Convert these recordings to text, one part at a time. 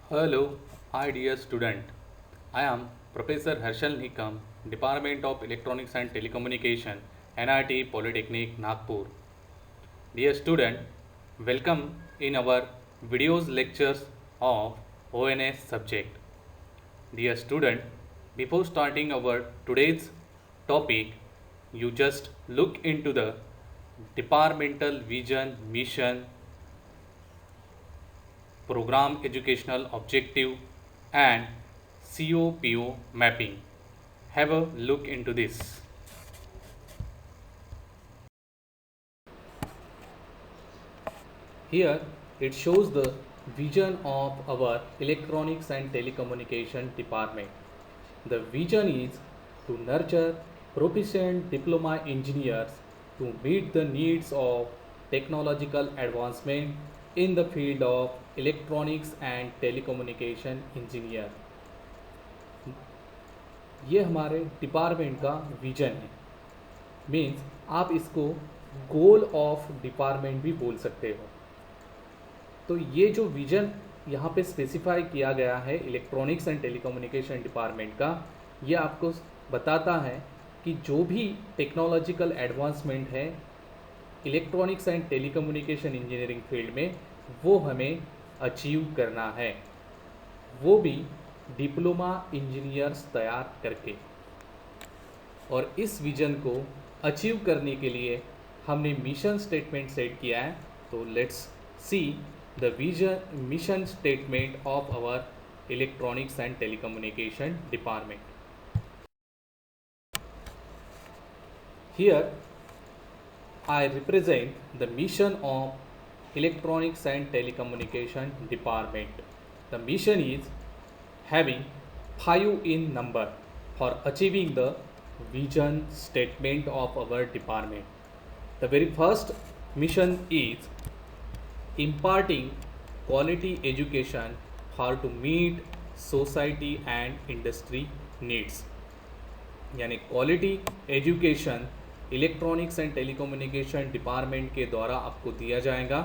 Hello, hi dear student. I am Professor Harshal Nikam, Department of Electronics and Telecommunication, NIT Polytechnic, Nagpur. Dear student, welcome in our videos lectures of ONS subject. Dear student, before starting our today's topic, you just look into the departmental vision, mission, program educational objective and COPO mapping. Have a look into this. Here it shows the vision of our electronics and telecommunication department. The vision is to nurture proficient diploma engineers to meet the needs of technological advancement in the field of electronics and telecommunication engineer. ये हमारे department का vision है। Means आप इसको goal of department भी बोल सकते हो। तो ये जो विजन यहाँ पे स्पेसिफाई किया गया है इलेक्ट्रॉनिक्स एंड टेलीकम्युनिकेशन डिपार्टमेंट का, ये आपको बताता है कि जो भी टेक्नोलॉजिकल एडवांसमेंट है electronics and telecommunication engineering field में, वो हमें अचीव करना है, वो भी डिप्लोमा इंजीनियर्स तैयार करके। और इस विजन को अचीव करने के लिए हमने मिशन स्टेटमेंट सेट किया है। तो let's see the vision mission statement of our electronics and telecommunication department. Here I represent the mission of Electronics and Telecommunication Department. The mission is having 5 in number for achieving the vision statement of our department. The very first mission is imparting quality education for to meet society and industry needs. यानी quality education electronics and telecommunication department के द्वारा आपको दिया जाएगा,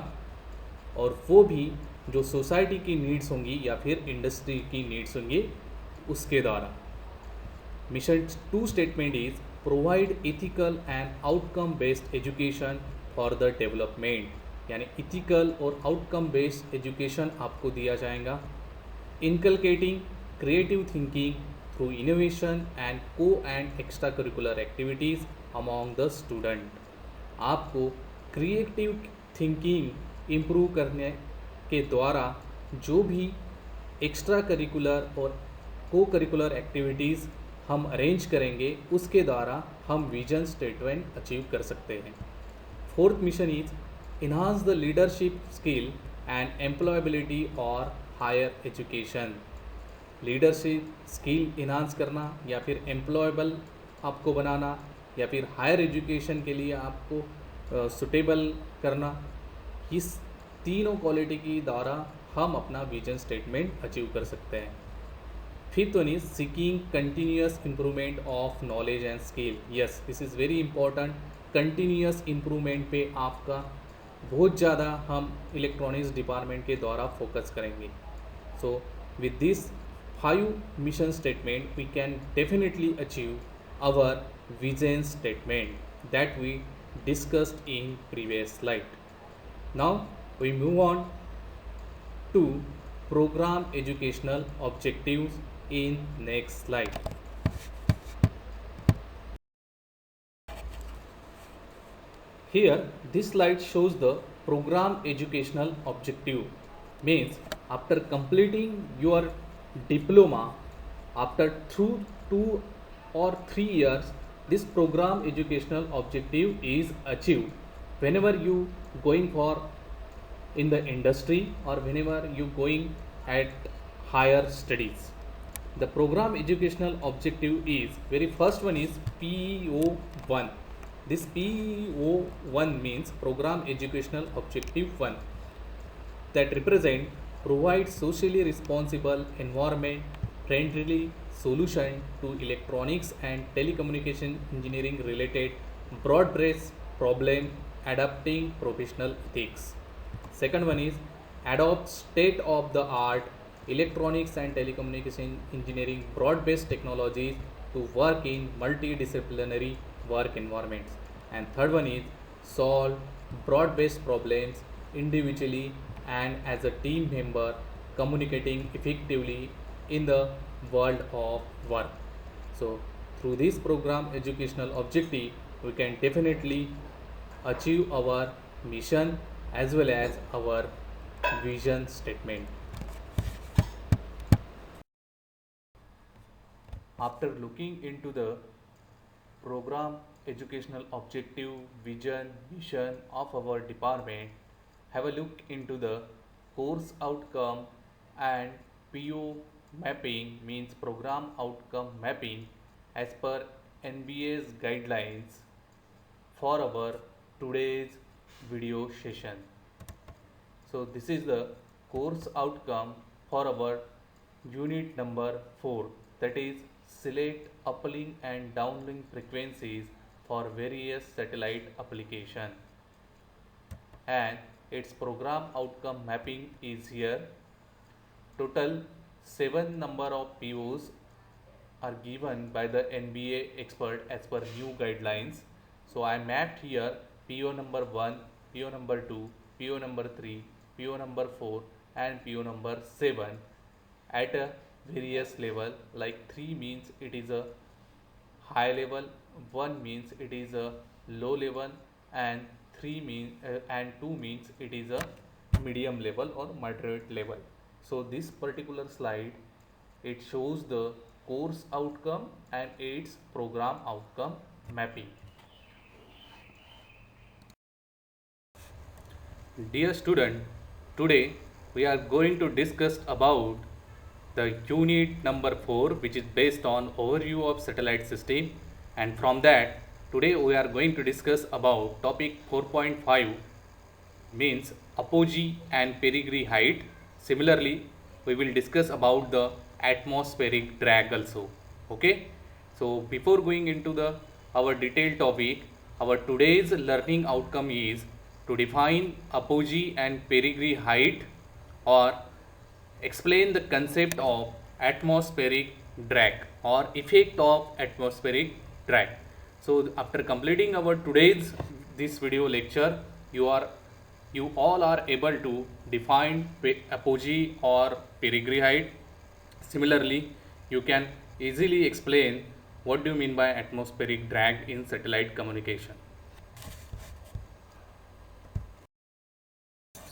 और वो भी जो सोसाइटी की नीड्स होंगी या फिर इंडस्ट्री की नीड्स होंगी उसके द्वारा। Mission 2 statement is provide ethical and outcome based education for the development. यानी इथिकल और आउटकम बेस्ड एजुकेशन आपको दिया जाएगा। Inculcating creative thinking through innovation and co and extracurricular activities among the student। आपको क्रिएटिव थिंकिंग इम्प्रूव करने के द्वारा जो भी एक्स्ट्रा करिकुलर और को करिकुलर एक्टिविटीज़ हम अरेंज करेंगे उसके द्वारा हम विजन स्टेटमेंट अचीव कर सकते हैं। Fourth mission is enhance the leadership skill and employability और higher education. Leadership skill enhance करना या फिर एम्प्लॉयबल आपको बनाना या फिर हायर एजुकेशन के लिए आपको सुटेबल करना, इस तीनों क्वालिटी की द्वारा हम अपना विजन स्टेटमेंट अचीव कर सकते हैं। Fifth one is seeking continuous improvement of knowledge and skill. Yes, this is very important. Continuous improvement पे आपका बहुत ज़्यादा हम इलेक्ट्रॉनिक्स डिपार्टमेंट के द्वारा फोकस करेंगे। So with this 5 mission statement we can definitely achieve our vision statement that we discussed in previous slide. Now we move on to program educational objectives in next slide. Here this slide shows the program educational objective. Means after completing your diploma, after 2 or 3 years, this program educational objective is achieved whenever you going for in the industry or whenever you going at higher studies. The program educational objective is very first one is PEO1. This PEO1 means program educational objective 1, that represent provide socially responsible environment friendly solution to electronics and telecommunication engineering related broad based problem adapting professional ethics. Second one is adopt state of the art electronics and telecommunication engineering broad-based technologies to work in multidisciplinary work environments. And third one is solve broad-based problems individually and as a team member, communicating effectively in the world of work. So through this program educational objective, we can definitely achieve our mission as well as our vision statement. After looking into the program educational objective, vision, mission of our department, have a look into the course outcome and PO mapping, means program outcome mapping as per NBA's guidelines for our today's video session. So this is the course outcome for our unit number 4, that is select uplink and downlink frequencies for various satellite application, and its program outcome mapping is here. Total 7 number of POs are given by the NBA expert as per new guidelines. So I mapped here PO number 1, PO number 2, PO number 3, PO number 4 and PO number 7 at a various level, like 3 means it is a high level, 1 means it is a low level and 3 means and 2 means it is a medium level or moderate level. So this particular slide, it shows the course outcome and its program outcome mapping. Dear student, today we are going to discuss about the unit number 4, which is based on overview of satellite system, and from that today we are going to discuss about topic 4.5, means apogee and perigee height. Similarly, we will discuss about the atmospheric drag also. Okay, so before going into the our detailed topic, our today's learning outcome is to define apogee and perigee height or explain the concept of atmospheric drag or effect of atmospheric drag. So after completing our today's this video lecture, you all are able to define apogee or perigee height. Similarly, you can easily explain what do you mean by atmospheric drag in satellite communication.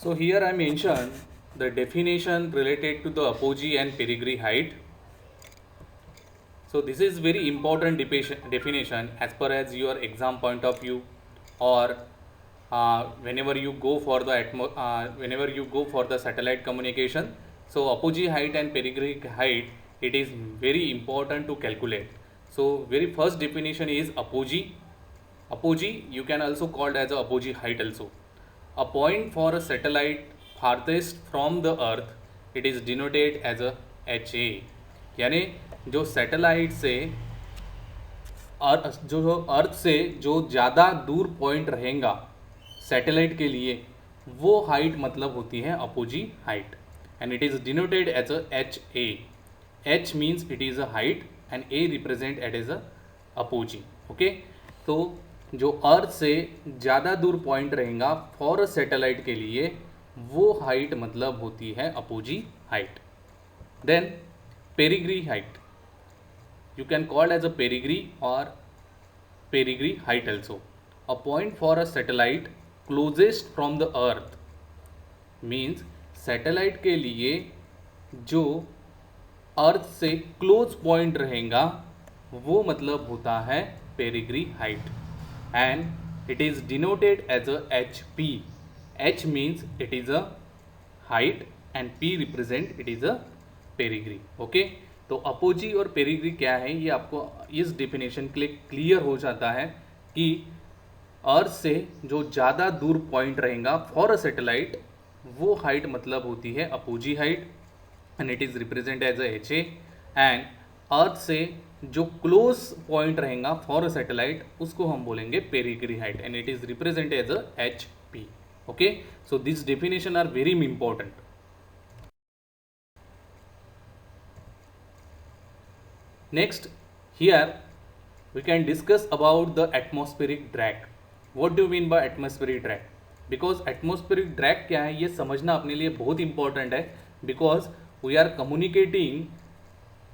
So here I mention the definition related to the apogee and perigee height. So this is very important definition as per as your exam point of view, or whenever you go for the satellite communication. So apogee height and perigee height, it is very important to calculate. So very first definition is apogee. Apogee you can also called as a apogee height also. A point for a satellite farthest from the earth, it is denoted as a HA. यानी जो satellite से जो अर्थ से जो ज़्यादा दूर point रहेगा satellite के लिए, वो हाइट मतलब होती है apogee height, and it is denoted as a H A. H means it is a height and A represent it is a apogee. Okay, तो जो अर्थ से ज़्यादा दूर पॉइंट रहेगा फॉर अ सैटेलाइट के लिए, वो हाइट मतलब होती है apogee height. Then perigee height, you can call as a perigee or perigee height also. A point for a satellite closest from the earth means satellite के लिए जो अर्थ से क्लोज पॉइंट रहेगा वो मतलब होता है perigee height, and it is denoted as a HP. H means it is a height and P represent it is a perigee. Okay, तो अपोजी और पेरिग्री क्या है, ये आपको इस डेफिनेशन के लिए क्लियर हो जाता है कि अर्थ से जो ज़्यादा दूर पॉइंट रहेगा फॉर अ सैटेलाइट, वो हाइट मतलब होती है apogee height and it is represent as H A. And earth से जो क्लोज पॉइंट रहेगा फॉर अ सैटेलाइट, उसको हम बोलेंगे perigee height and it is represent as H P. Okay, so this definition are very important. Next, here we can discuss about the atmospheric drag. What do you mean by atmospheric drag? Because atmospheric drag क्या है ये समझना अपने लिए बहुत important है, because we are communicating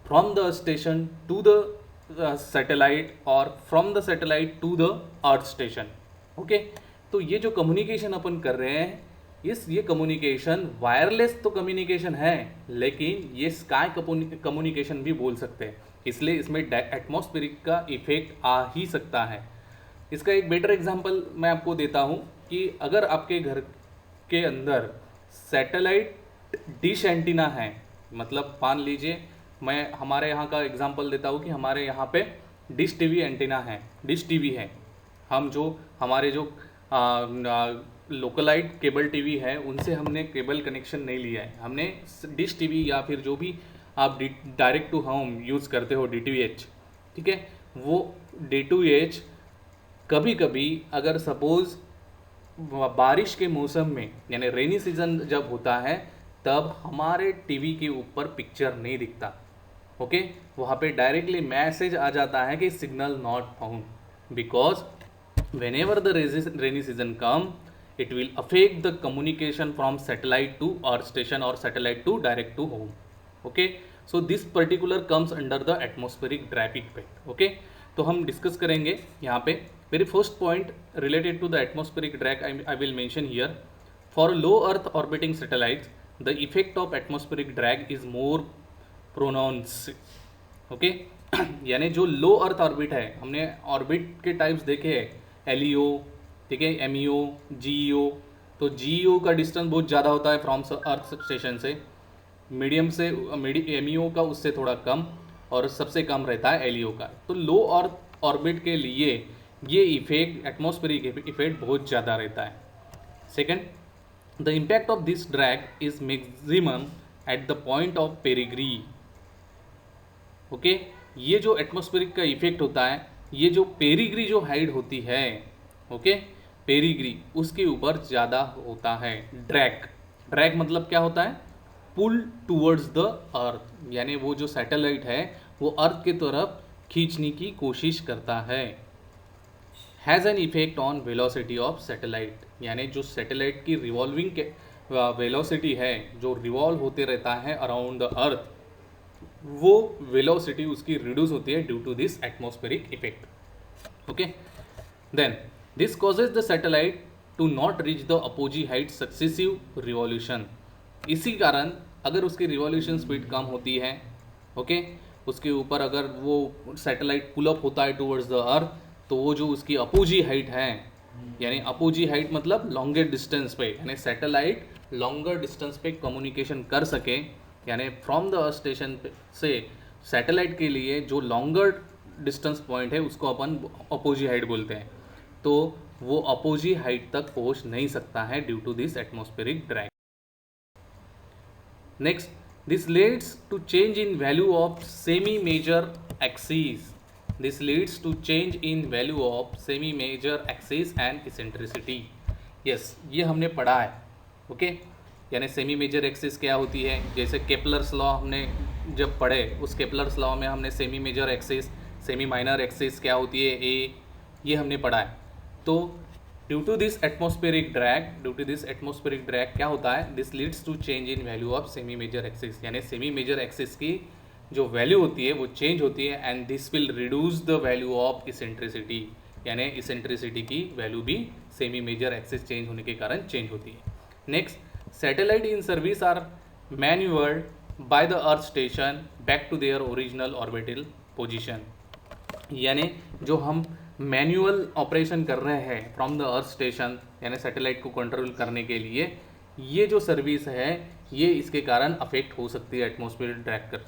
from the station to the satellite or from the satellite to the earth station. Okay, तो ये जो कम्युनिकेशन अपन कर रहे हैं, ये कम्युनिकेशन वायरलेस तो कम्युनिकेशन है, लेकिन ये स्काई कम्युनिकेशन भी बोल सकते हैं, इसलिए इसमें एटमॉस्फेरिक का इफेक्ट आ ही सकता है. इसका एक बेटर एग्जांपल मैं आपको देता हूँ कि अगर आपके घर के अंदर सैटेलाइट डिश एंटीना है, मतलब मान लीजिए मैं हमारे यहाँ का एग्जांपल देता हूँ कि हमारे यहाँ पे डिश टीवी एंटीना है, डिश टीवी है. हम जो हमारे जो लोकलाइट केबल टीवी है उनसे हमने केबल कनेक्शन नहीं लिया है, हमने डिश टीवी या फिर जो भी आप डायरेक्ट टू होम यूज़ करते हो DTH, ठीक है, वो DTH कभी कभी अगर सपोज़ बारिश के मौसम में यानी रेनी सीजन जब होता है तब हमारे टीवी के ऊपर पिक्चर नहीं दिखता. ओके, वहाँ पे डायरेक्टली मैसेज आ जाता है कि signal not found, because whenever the rainy season come, it will affect the communication from satellite to earth station or satellite to direct to home. Okay, so this particular comes under the atmospheric drag effect. Okay, तो हम discuss करेंगे यहाँ पे. Very first point related to the atmospheric drag I will mention here. For low earth orbiting satellites the effect of atmospheric drag is more pronounce. Okay, यानी जो लो earth orbit है, हमने orbit के टाइप्स देखे हैं, LEO, ठीक है, MEO, GEO. तो GEO का डिस्टेंस बहुत ज़्यादा होता है फ्रॉम अर्थ स्टेशन से, मीडियम से MEO का उससे थोड़ा कम, और सबसे कम रहता है LEO का. तो लो अर्थ ऑर्बिट के लिए ये इफेक्ट एटमॉस्फेरिक इफेक्ट बहुत ज़्यादा रहता है. Second, the impact of this drag is maximum at the point of perigee. Okay, ये जो एटमॉस्फेरिक का इफेक्ट होता है, ये जो पेरिग्री जो हाइट होती है, ओके, पेरिग्री उसके ऊपर ज़्यादा होता है. ड्रैग मतलब क्या होता है? पुल टूवर्ड्स द अर्थ, यानी वो जो सैटेलाइट है वो अर्थ की तरफ खींचने की कोशिश करता है. Has an effect on velocity of satellite, यानी जो सैटेलाइट की रिवॉल्विंग वेलोसिटी है, जो रिवॉल्व होते रहता है अराउंड द अर्थ, वो वेलोसिटी उसकी रिड्यूस होती है due to this atmospheric effect. Okay, then this causes the satellite to not reach the apogee height successive revolution. इसी कारण अगर उसकी रिवॉल्यूशन स्पीड कम होती है, ओके, उसके ऊपर अगर वो सैटेलाइट पुल अप होता है टूवर्ड्स द अर्थ, तो वो जो उसकी अपोजी हाइट है, यानी अपोजी हाइट मतलब लॉन्गर डिस्टेंस पे, यानी सैटेलाइट लॉन्गर डिस्टेंस पे कम्युनिकेशन कर सके, यानी फ्रॉम द अर्थ स्टेशन से सैटेलाइट के लिए जो लॉन्गर डिस्टेंस पॉइंट है उसको अपन अपोजी हाइट बोलते हैं, तो वो अपोजी हाइट तक पहुंच नहीं सकता है due to this atmospheric drag. Next, this leads to change in value of semi major axis. This leads to change in value of semi major axis and eccentricity. Yes, ये हमने पढ़ा है. Okay, यानी सेमी मेजर एक्सिस क्या होती है, जैसे Kepler's law हमने जब पढ़े, उस केपलर्स लॉ में हमने semi major axis, semi minor axis क्या होती है, ये हमने पढ़ा है. तो due to this atmospheric drag क्या होता है, this leads to change in value of semi major axis, यानी सेमी मेजर एक्सिस की जो वैल्यू होती है वो चेंज होती है, and this will reduce the value of eccentricity, यानी इसेंट्रिसिटी की वैल्यू भी सेमी मेजर एक्सिस चेंज होने के कारण चेंज होती है. Next, satellite in service are manoeuvred by the earth station back to their original orbital position. यानी जो हम मैन्युअल ऑपरेशन कर रहे हैं फ्रॉम द अर्थ स्टेशन, यानी सैटेलाइट को कंट्रोल करने के लिए, ये जो सर्विस है ये इसके कारण अफेक्ट हो सकती है एटमॉस्फेयर ड्रैग कर,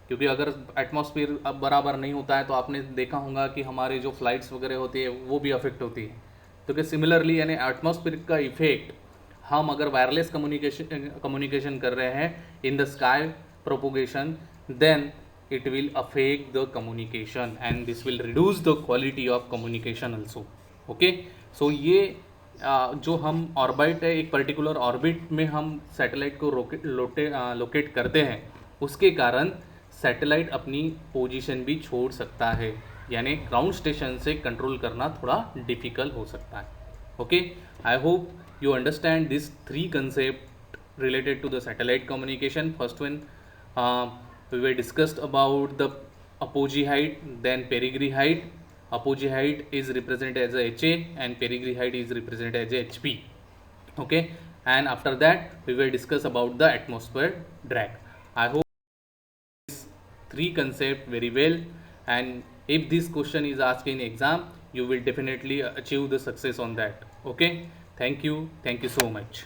क्योंकि अगर एटमॉस्फेयर अब बराबर नहीं होता है तो आपने देखा होगा कि हमारे जो फ्लाइट्स वगैरह होती है वो भी अफेक्ट होती है. तो कि सिमिलरली यानी एटमॉस्फेयर का इफेक्ट हम अगर वायरलेस कम्युनिकेशन कर रहे हैं in the sky propagation, then it will affect the communication and this will reduce the quality of communication also. okay, so ये जो हम ऑर्बिट है, एक पर्टिकुलर ऑर्बिट में हम सैटेलाइट को लोकेट करते हैं, उसके कारण सैटेलाइट अपनी पोजीशन भी छोड़ सकता है, यानी ग्राउंड स्टेशन से कंट्रोल करना थोड़ा डिफिकल्ट हो सकता है. Okay, I hope you understand these three concepts related to the satellite communication. First one, we were discussed about the apogee height, then perigee height. Apogee height is represented as a HA and perigee height is represented as a HP. Okay, and after that we will discuss about the atmosphere drag. I hope three concept very well, and if this question is asked in exam, you will definitely achieve the success on that. Okay, thank you so much.